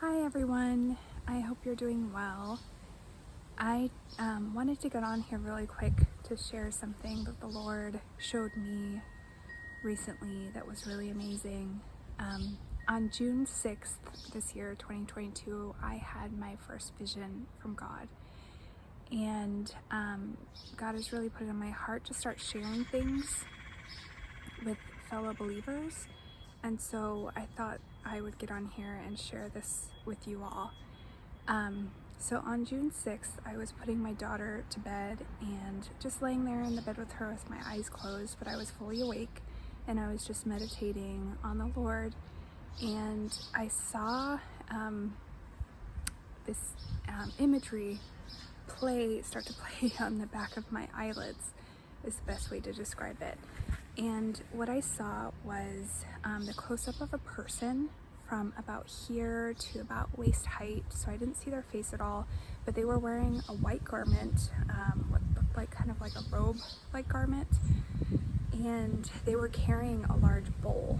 Hi everyone, I hope you're doing well. I wanted to get on here really quick to share something that the Lord showed me recently that was really amazing. On June 6th this year, 2022, I had my first vision from God. And God has really put it in my heart to start sharing things with fellow believers. And so I thought I would get on here and share this with you all. So on June 6th, I was putting my daughter to bed and just laying there in the bed with her with my eyes closed, but I was fully awake and I was just meditating on the Lord. And I saw this imagery start to play on the back of my eyelids is the best way to describe it. And what I saw was the close-up of a person from about here to about waist height. So I didn't see their face at all, but they were wearing a white garment, what looked like kind of like a robe-like garment, and they were carrying a large bowl.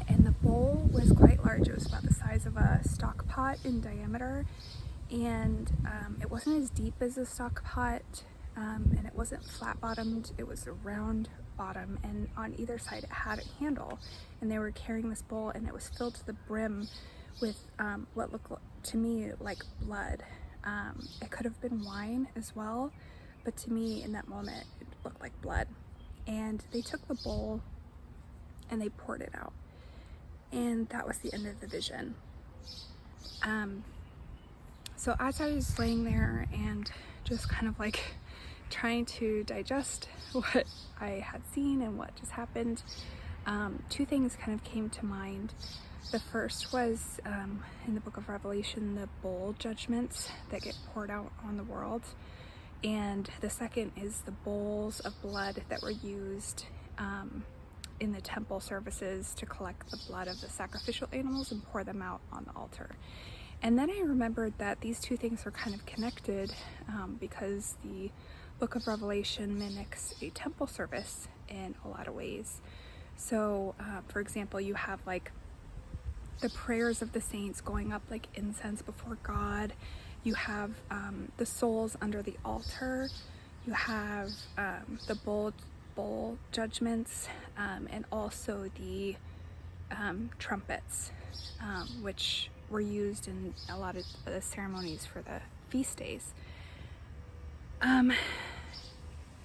And the bowl was quite large. It was about the size of a stock pot in diameter, and it wasn't as deep as a stock pot, and it wasn't flat-bottomed. It was a round bottom, and on either side it had a handle, and they were carrying this bowl, and it was filled to the brim with what looked to me like blood. It could have been wine as well, but to me in that moment it looked like blood. And they took the bowl and they poured it out, and that was the end of the vision. So as I was laying there and just kind of like trying to digest what I had seen and what just happened, two things kind of came to mind. The first was in the book of Revelation, the bowl judgments that get poured out on the world. And the second is the bowls of blood that were used in the temple services to collect the blood of the sacrificial animals and pour them out on the altar. And then I remembered that these two things are kind of connected because the book of Revelation mimics a temple service in a lot of ways. So for example, you have like the prayers of the saints going up like incense before God. You have the souls under the altar. You have the bowl judgments, and also the trumpets, which were used in a lot of the ceremonies for the feast days.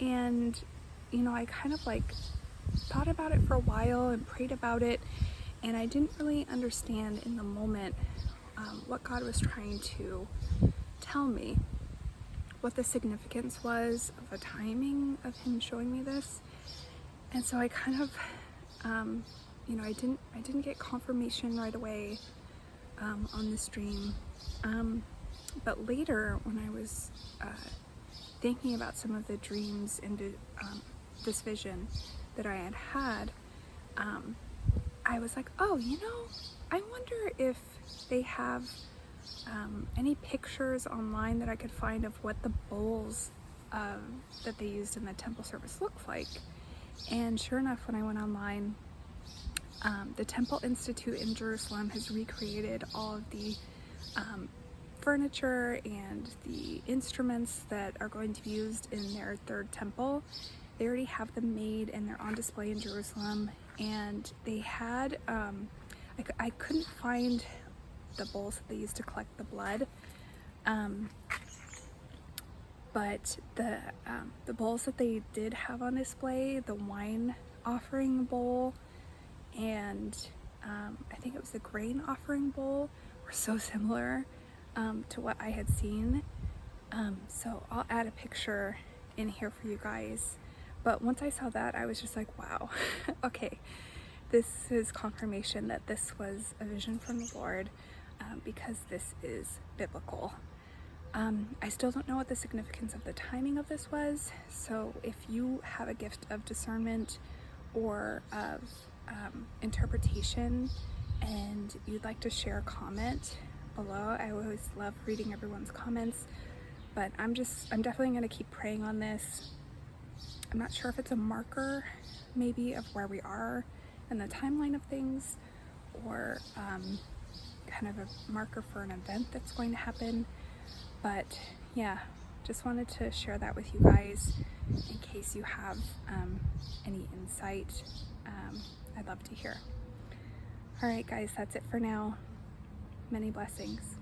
And you know, I kind of like thought about it for a while and prayed about it, and I didn't really understand in the moment what God was trying to tell me, what the significance was of the timing of him showing me this. And so I kind of you know, I didn't get confirmation right away on this dream, but later when I was thinking about some of the dreams and this vision that I had, I was like, oh, you know, I wonder if they have any pictures online that I could find of what the bowls that they used in the temple service looked like. And sure enough, when I went online, the Temple Institute in Jerusalem has recreated all of the furniture and the instruments that are going to be used in their third temple. They already have them made and they're on display in Jerusalem. And they had, I couldn't find the bowls that they used to collect the blood, but the bowls that they did have on display, the wine offering bowl and I think it was the grain offering bowl, were so similar to what I had seen. So I'll add a picture in here for you guys. But once I saw that, I was just like, wow, okay, this is confirmation that this was a vision from the Lord, because this is biblical. I still don't know what the significance of the timing of this was, so if you have a gift of discernment or of interpretation and you'd like to share a comment below, I always love reading everyone's comments, but I'm definitely going to keep praying on this. I'm not sure if it's a marker maybe of where we are in the timeline of things, or kind of a marker for an event that's going to happen. But yeah, just wanted to share that with you guys in case you have any insight. I'd love to hear. All right, guys, that's it for now. Many blessings.